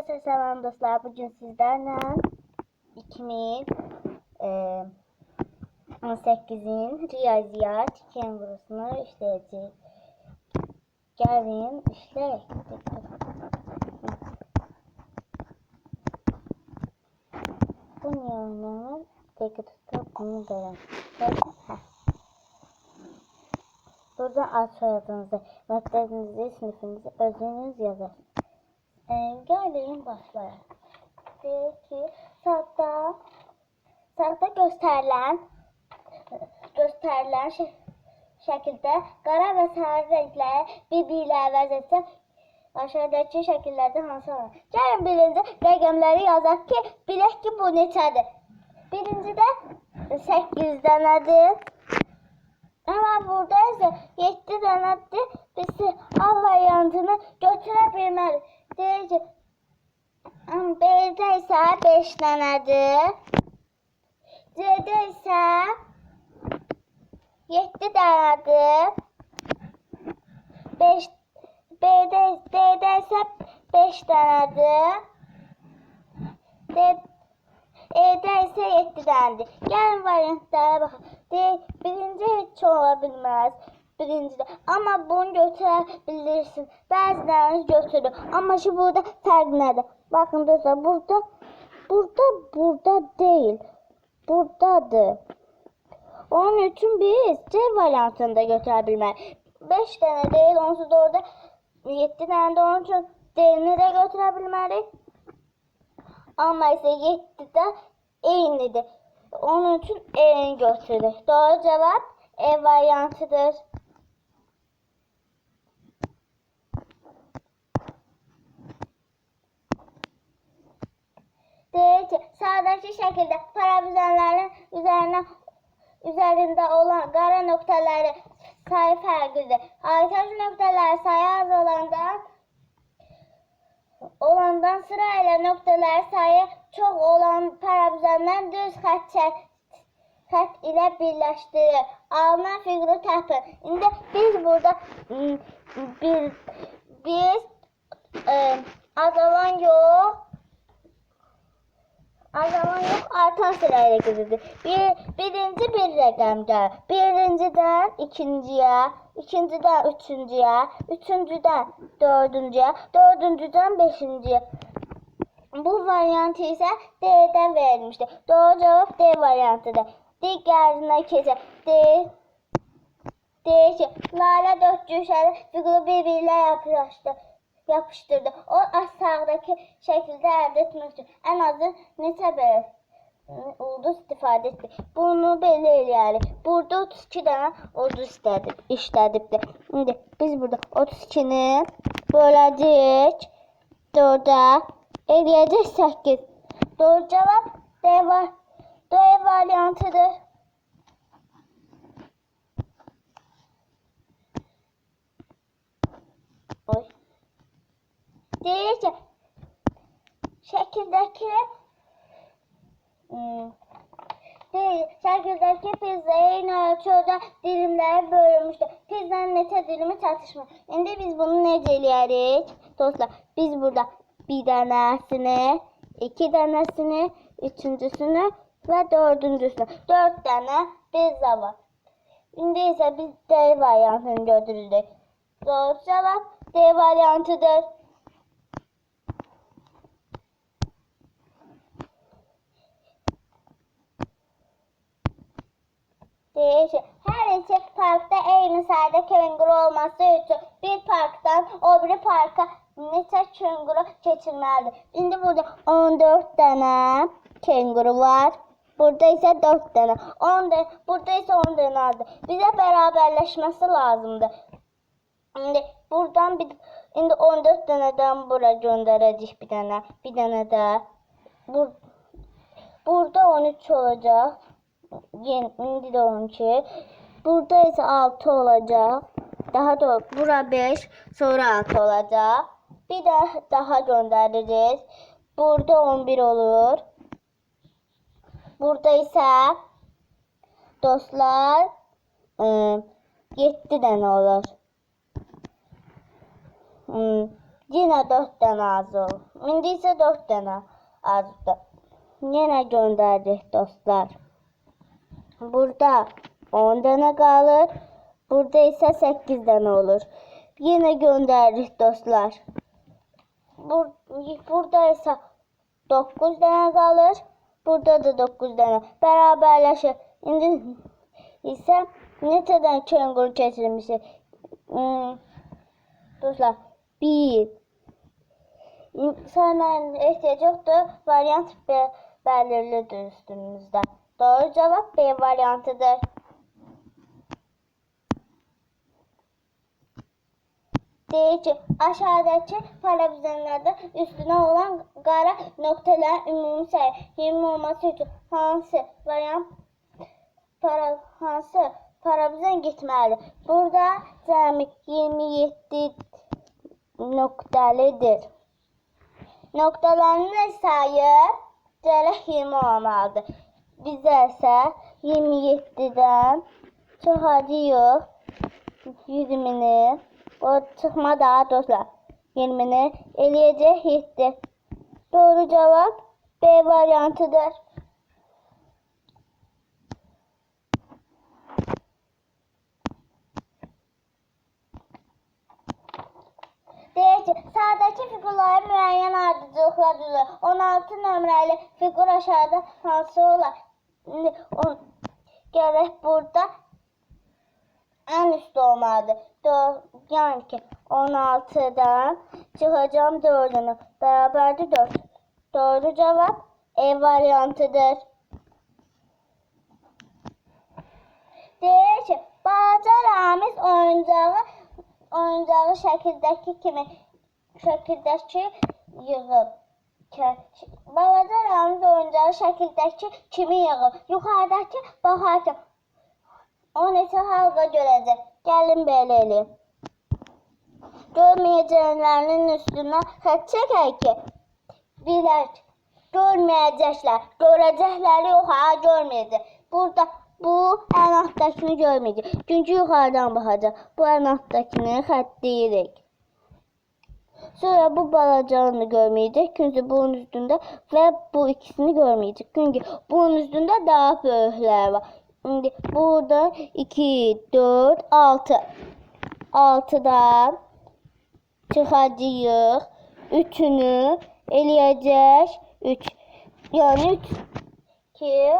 Arkadaşlar selam dostlar. Bugün sizlerle 2018'in Riyaziyat kengurusunu işleyeceğiz. Gelin işleyek. Bunun yanına tutup bunu verin. Burada ad soyadınızı, məktəbinizi, sınıfınızı özünüz yazın. Gəlin başlayalım. Deyir ki, sağda göstərilən şəkildə qara və sarı renkləri bir-biri əvəz etsə, aşağıdakı şəkillərdə hansı olur? Gəlin birinci rəqəmləri yazaq ki, bilək ki, bu neçədir. Birincidə 8 dənədir. Ama burada ise 7 dənədir. Biz A variantını götürə bilmərik. Deyir ki, B'də isə 5 dənədir. C'də isə 7 dənədir. D'də isə 5 dənədir. E'də isə 7 dənədir. Gəlin variantlara baxın. Birinci heç ola bilməz. Birincidə. Amma bunu götürə bilirsin. Bəziləriniz götürür. Amma ki burada fərq nədir? Baxın dostlar, burada deyil. Buradadır. Onun üçün biz C variantını da götürə bilmərik. 5 dənə deyil, onsuz da orada 7 dənə də onun üçün D'ni də götürə bilmərik. Amma isə 7'də eynidir. Onun üçün E'ni götürülür. Doğru cevap E variantıdır. Deyir ki, sağdaki şəkildə parabizonların üzərində olan qara nöqtələri sayı fərqlidir. Aytaç nöqtələri sayı az olandan sırayla nöqtələri sayı çox olan parabizonlar düz xətt ilə birləşdirir. Alınan fiquru təpin. İndi biz burada azalan yox, artan sırayla gidilir. Birinci bir rəqəm gəlir. Birincidən ikinciyə, ikincidən üçüncüyə, üçüncüdən dördüncüyə, dördüncüdən beşinciyə. Bu variantı isə D'dən verilmişdir. Doğru cevap D variantıdır. Digərinə keçək. Deyir ki, Lalə 4 güşəli fiquru bir-birlə yapışdırdı. O aşağıdakı şəkildə əldə etmək üçün ən azı neçə belə ulduz istifadə etdi. Bunu belə eləyərik. Burada 32 dənə ulduz işlədibdir. İndi biz burada 32'ni böləcəyik 4'ə, eləyəcək 8. Doğru cevap D variantıdır. Deyir ki, şəkildəki pizza eyni ölçüdə dilimlərə bölünmüşdür. Pizzanın neçə dilimi çatışmır. İndi biz bunu necə eləyərik? Dostlar, biz burada bir dənəsini, 2 dənəsini, üçüncüsünü və dördüncüsünü. 4 dənə pizza var. İndi isə biz D variantını götürürük. Doğru cevap D variantıdır. Deyir ki, hər iki parkda eyni sayda kenguru olması üçün bir parkdan o biri parka neçə kenguru keçirməlidir. İndi burada 14 dənə kenguru var. Burada isə 4 dənə. Burada isə 10 dənədir. Bizə bərabərləşməsi lazımdır. İndi buradan indi 14 dənədən bura göndərəcək bir dənə. Bir dənə də. Burada 13 olacaq. İndi də 12. Burada isə 6 olacaq. Daha doğru bura 5, sonra 6 olacaq. Bir də daha göndərəcəyik. Burada 11 olur. Burada isə dostlar 7 dənə olur. Yenə 4 dənə az olur. İndi isə 4 dənə azdır. Yenə göndərdik dostlar. Burada 10 dənə qalır. Burada isə 8 dənə olur. Yenə göndərdik dostlar. Burada isə 9 dənə qalır. Burada da 9 dənə bərabərləşir. İndi isə neçə dənə kenguru keçirmişik? Dostlar, 1. Sənə ehtiyac yoxdur. Variant B bəlirlidir üstümüzdə. Doğru cavab B variantıdır. Deyir ki, aşağıdakı parabizonlarda üstünə olan qara nöqtələrin ümumi sayı 20 olması üçün hansı parabizon getməlidir? Burada cəmi 27 nöqtəlidir. Nöqtələrin sayı gərək 20 olmalıdır. Bizə isə 27-dən çıxacağıq 20-ni. O çıxma daha dostlar. 20-ni eləyəcək 7. Doğru cavab B variantıdır. Deyir ki, sağdakı fiqurları müəyyən ardıcılıqla düzülür. 16 nömrəli fiqur aşağıda hansı olar? Gərək burada ən üstü olmalıdır. Yəni ki, 16-dan çıxacağım 4-ünü. Bərabərdir 4. Doğru cavab E variantıdır. Deyir ki, balaca Ramiz oyuncağı şəkildəki yığıb. Balaca Ramiz oyuncağı şəkildəki kimi yığıb. Yuxarıdakı baxarkən o neçə halqa görəcək? Gəlin belə eləyim. Görməyəcəklərinin üstünə xətt çəkək ki, bilək. Görməyəcəklər. Görəcəkləri yox, görməyəcək. Burada bu ən altdakını görməyəcək. Çünki yuxarıdan baxacaq. Bu ən altdakını xətt deyirik. Sonra bu balacanı görməyəcək. Çünki bunun üstündə və bu ikisini görməyəcək. Çünki bunun üstündə daha böyüklər var. İndi burada 2, 4, 6. 6-dan çıxacağıq. 3-ünü eləyəcək. 3. Yəni 2,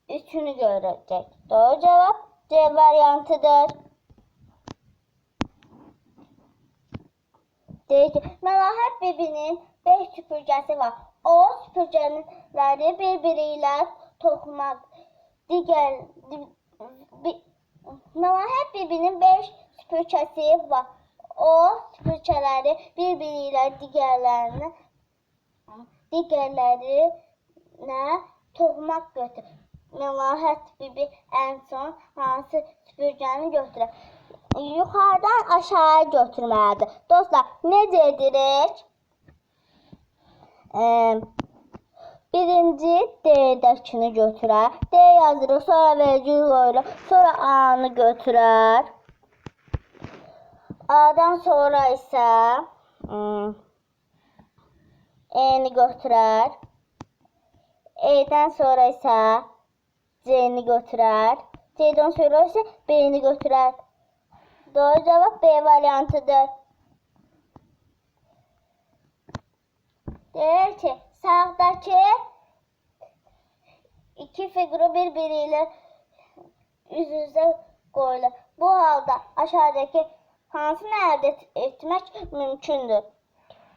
3-ünü görəcək. Doğru cavab C variantıdır. Deyir ki, Məlahət bibinin 5 süpürgəsi var. O süpürgələri bir-biri ilə toxumaq. Məlahət bibinin 5 süpürgəsi var. O süpürgələri bir-biri ilə digərlərinə toxumaq götürür. Məlahət bibi ən son hansı süpürgəni götürür? Yuxarıdan aşağıya götürməlidir. Dostlar, necə edirik? Birinci D-dəkini götürər. D yazırıq, sonra vergül qoyuruq, sonra A-nı götürər. A-dan sonra isə E-ni götürər. E-dən sonra isə C-ni götürər. C-dən sonra isə B-ni götürər. Doğru cavab B variantıdır. Deyir ki, sağdakı iki fiquru bir-biri ilə üz-üzə qoyulur. Bu halda aşağıdakı hansını əldə etmək mümkündür?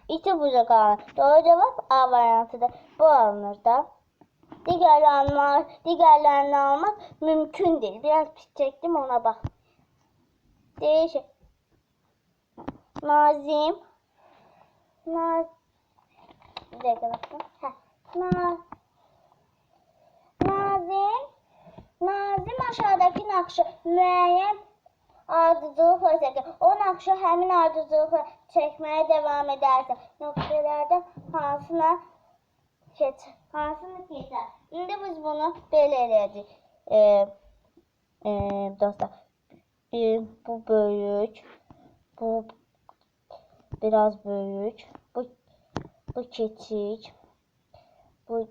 İti buca qalır. Doğru cavab A variantıdır. Bu alınır da. Digərlərini almaq mümkün deyil. Biraz pis çəkdim, ona bax. Deyir ki, Nazim aşağıdakı naxşı müəyyən ardıcılıqla çəkir. O naxşı həmin ardıcılıqla çəkməyə devam edərsə, nöqtələrdən hansını keçər? İndi biz bunu belə eləyəcəyik. Dostlar, bu böyük, biraz büyük. Bu küçük. Bu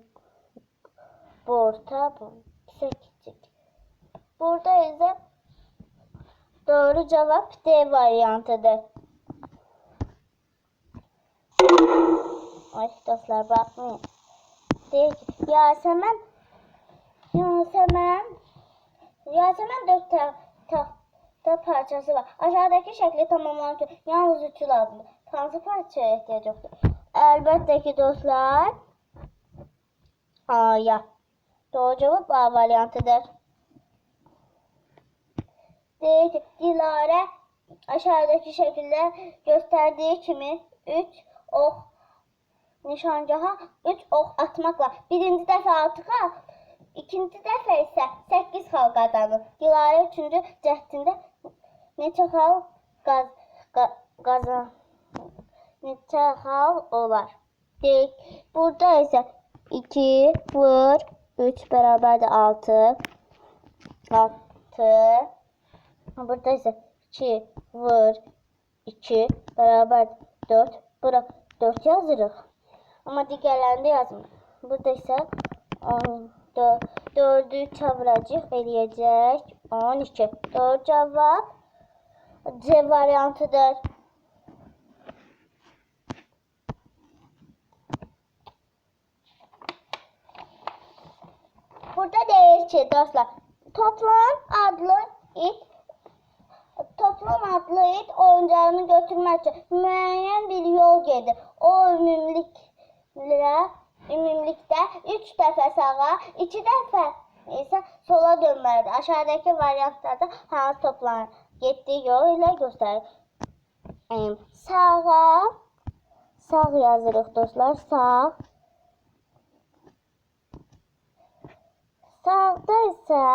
orta. Bu ise küçük. Burada ise doğru cevap D variantıdır. Ay dostlar bakmayın. Değil ki. Yasemen dört tahta parçası var. Aşağıdaki şekli tamamlamak için yalnız ütü lazımdır. Tanrı parçaya ihtiyaç yoktur. Elbette ki dostlar. A'ya. Doğru cevap A variantıdır. Değil ki. Dilara aşağıdaki şekilde gösterdiği kimi 3 ok nişancaha 3 ok atmakla birinci defa 6 xal, ikinci defa ise 8 xal qazanır. Dilara 3-cü cəhdində neçə xal neçə xal olar? Deyik. Burada ise 2 vur 3 bərabərdir 6. 6. Burada ise 2 vur 2 bərabərdir 4. Bura 4 yazırıq. Amma digərlərində yazmır. Burada isə 4'ü çevirəcək, eləyəcək 12. Doğru cevap C variantıdır. Burada deyir ki dostlar, Toplan adlı it oyuncağını götürmək üçün müəyyən bir yol gedir. O ümumilikdə 3 dəfə sağa, 2 dəfə isə sola dönməlidir. Aşağıdakı variantlarda hansı toplanın getdiyi yol ilə göstərir. Sağ yazırıq dostlar, sağ. Sağda isə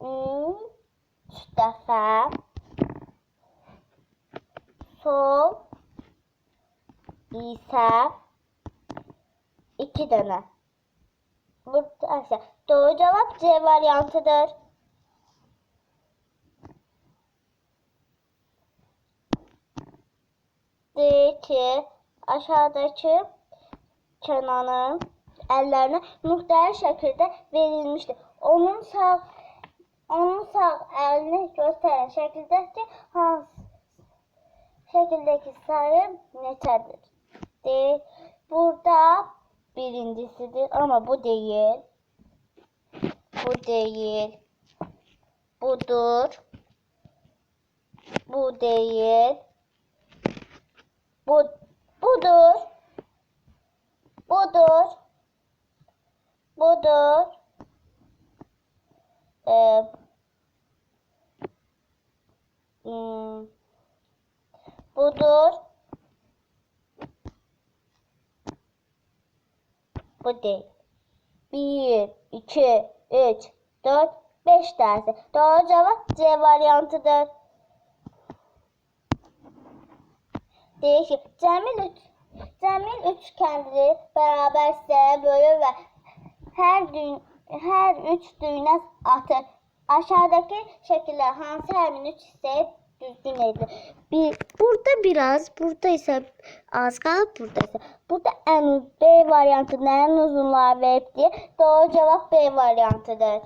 3 dəfə, sol isə 2 dənə. Burada isə doğru cevap C variantıdır. Deyir ki aşağıdaki Kenan'ın əllərinə müxtəlif şəkildə verilmişdir. Onun sağ əlini göstərən şəkildəki sayı neçədir? Burada birincisidir ama bu değil. Bu değil. Budur. Bu değil. Budur. Budur. Budur. Budur. Bu değil. 1, 2, 3, 4, 5 tanesi. Doğru cevap C variantıdır. Değişik. Cemil üçgenleri beraber hissəyə bölür ve her üç düğünə atır. Aşağıdaki şekiller hansı həmin 3 hissəyə düzgün edilir? Burada ise az qalıb, burada B variantında en uzunluğa verib diye doğru cevap B variantıdır.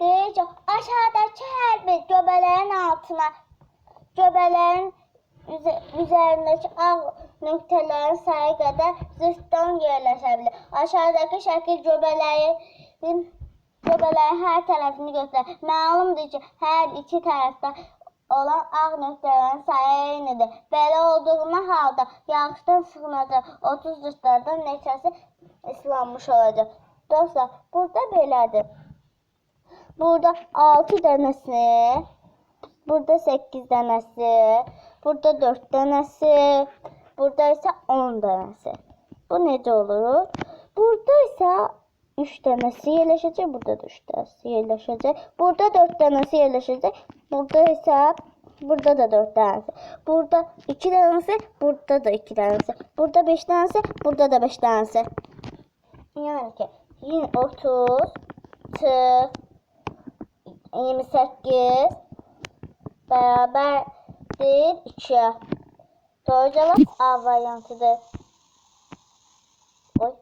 Deyəcək, aşağıdakı hər bir göbələyin üzərindəki ağ nöqtələrin sayı qədər zıtdan yerləşə bilir. Aşağıdakı şəkil göbələyin hər tərəfini göstərir. Məlumdur ki, hər iki tərəfdə olan ağ nöqtələrin sayı eynidir. Belə olduğuna halda yağışdan sığınacaq 30 zıtlardan neçəsi ıslanmış olacaq. Dostlar, burada belədir. Burada 6 dənəsi, burada 8 dənəsi, burada 4 dənəsi, burada isə 10 dənəsi. Bu necə olur? Burada isə 3 dənəsi yerləşəcək, burada da 3 dənəsi yerləşəcək. Burada 4 dənəsi yerləşəcək, burada da 4 dənəsi. Burada 2 dənəsi, burada da 2 dənəsi. Burada 5 dənəsi, burada da 5 dənəsi. Yəni ki, 30 çıx 28 bərabərdir 2-yə. Doğru cavab A variantıdır. Oy.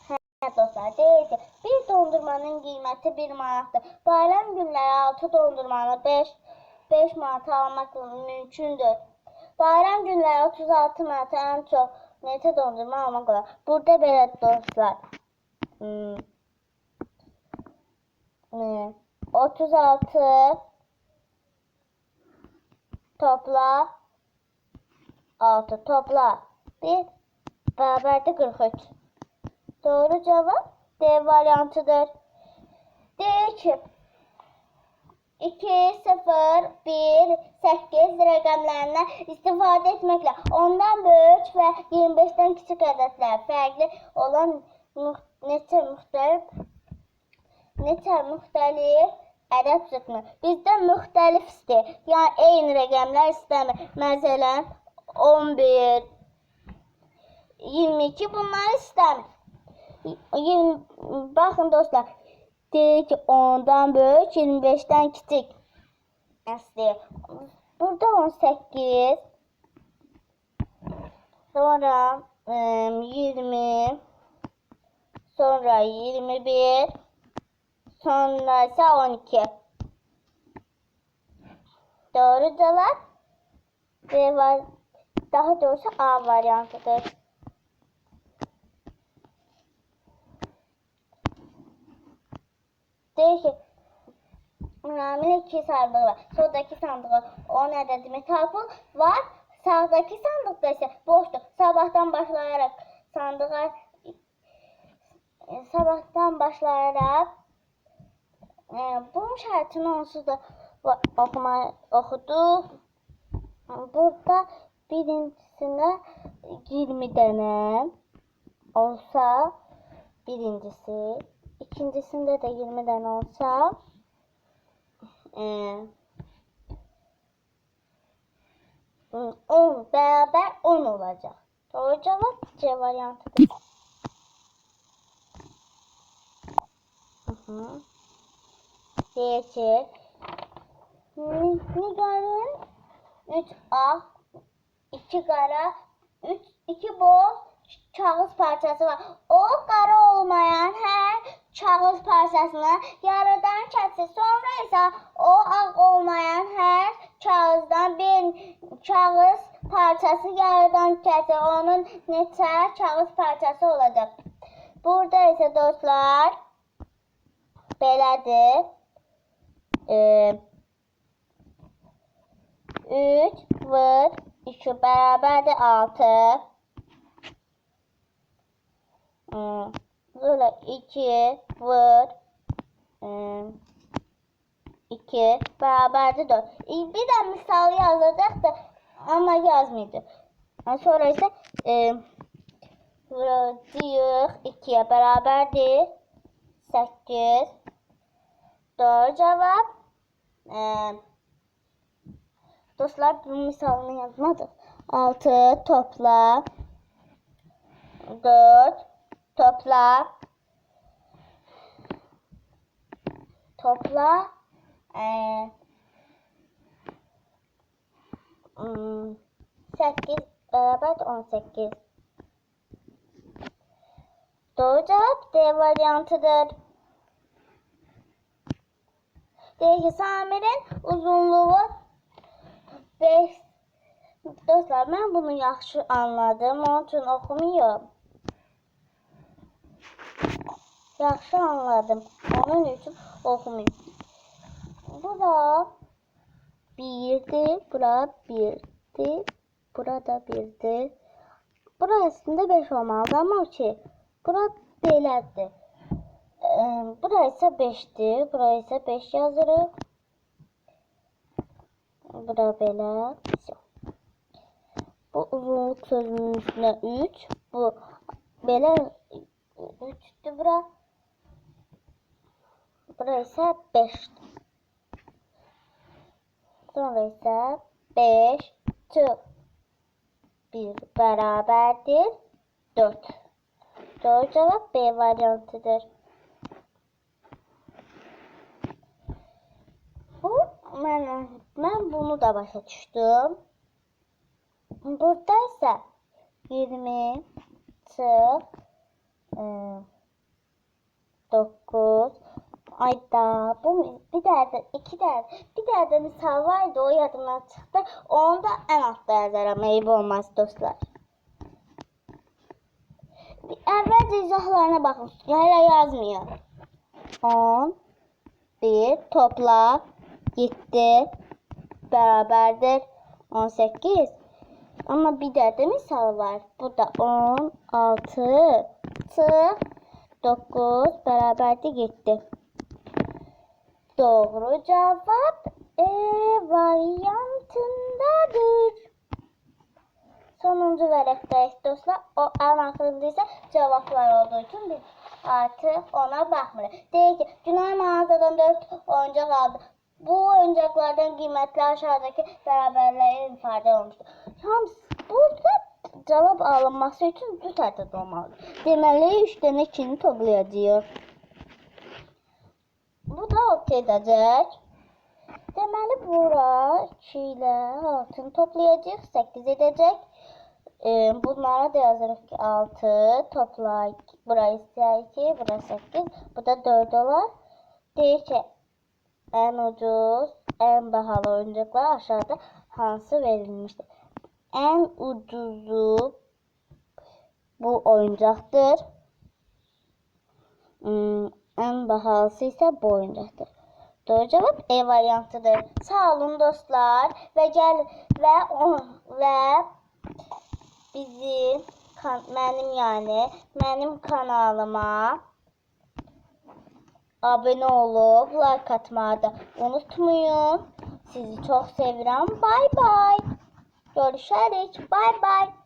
Hə dostlar, deyir ki, bir dondurmanın qiyməti 1 manatdır. Bayram günləri 6 dondurmanı 5 manata almaq mümkündür. Bayram günləri 36 manata ən çox neçə dondurma almaq olar? Burada belə dostlar. 36 topla 6 topla 1 bərabərdir 43. Doğru cevap D variantıdır. Deyir ki 2, 0, 1, 8 rəqəmlərindən istifadə etməklə ondan böyük və 25-dən kiçik ədədlər fərqli olan neçə müxtəlif ədəd tutulur. Bizdən müxtəlif istəyir. Yəni eyni rəqəmlər istəmir. Məsələn 11, 22 bunları istəmir. Baxın dostlar, deyir ki 10'dan böyük 25'ten küçük. Burada 18, sonra 20, sonra 21, sonra ise 12. Doğru cevap B var. Daha doğrusu A variantıdır. Deyir ki, Ramil 2 sandığı var. Soldaki sandığı 10 ədədi metal pul var. Sağdaki sandıqda ise boşdur. Sabahtan başlayarak bunun şərtini onsuz da oxuduq. Burada birincisində 20 dənə olsa, birincisi, ikincisində də 20 dənə olsa, 10 beraber 10 olacak. Doğru cevap C variantıdır. Diyor ki Nigar'ın 3 ağ, 2 qara, 2 boz kağız parçası var. O qara olmayan hər kağız parçasını yarıdan kəsir. Sonra isə o ağ olmayan hər kağızdan bir kağız parçası yarıdan kəsir. Onun neçə kağız parçası olacaq? Burada isə dostlar belədir. 3 vur 2 bərabərdir 6. Böyle 2 vur 2 beraberdir 4. Bir de misal yazacak da ama yazmayacak. Sonra ise vuracağıq 2'ye beraberdir 8. Doğru cevap. Dostlar bu misalını yazmadık. 6 topla 4 topla 8 beraber 18. Doğru cevap D variantıdır. Deyir ki Samir'in uzunluğu 5. Dostlar ben bunu yaxşı anladım. Onun için oxumuyorum. Yaxşı anladım. Onun için oxumayım. Bura 1'dir. Bura 1'dir. Burada 1'dir. Burasında 5 olmalı ama ki bura belədir. Bura ise 5'dir. Bura ise 5 yazırıq. Bura belə. Bu uzunluk sözünün üstüne 3. Bu belə 3'tür bura. Bura ise 5. Sonra ise 5 1 beraberdir 4. Doğru cevap B variantıdır. Ben bunu da başa düştüm. Burada ise 20 9 ayda bu bir derdi iki derdi bir derdi misal vardı o yadımdan çıktı. Onu da en altta yazarım. Eybi olmaz dostlar. Əvvəlcə izahlarına baxın. Hələ yazmıyor. 10 1 topla 7 bərabərdir 18. Ama bir de misal var. Burada 16 9 bərabərdir 7. Doğru cevap E variantındadır. Sonuncu vərəqdəyik dostlar. O ən axırında isə cavablar olduğu üçün biz artıq ona baxmırıq. Deyək ki, Günay mağazadan 4 oyuncaq aldı. Bu oyuncaqlardan qiymətli aşağıdakı bərabərliyin ifadə olunmuşdur. Burada cavab alınması üçün cüt ədəd olmalıdır. Deməli 3 dənə 2-ni toplayacağıq. Bu da 6 edəcək. Deməli bura 2 ilə 6-nı toplayacağıq. 8 edəcək. Bunlara da yazırıq ki 6 topla. Bura isə 2, bura 8. Bu da 4 olar. Deyir ki en ucuz, en bahalı oyuncaklar aşağıda hansı verilmiştir? En ucuzu bu oyuncaktır. En bahalısı ise bu oyuncaktır. Doğru cevap E variantıdır. Sağ olun dostlar ve benim kanalıma abone olup like atmayı da unutmayın. Sizi çok seviyorum. Bye bye. Görüşürüz. Bye bye.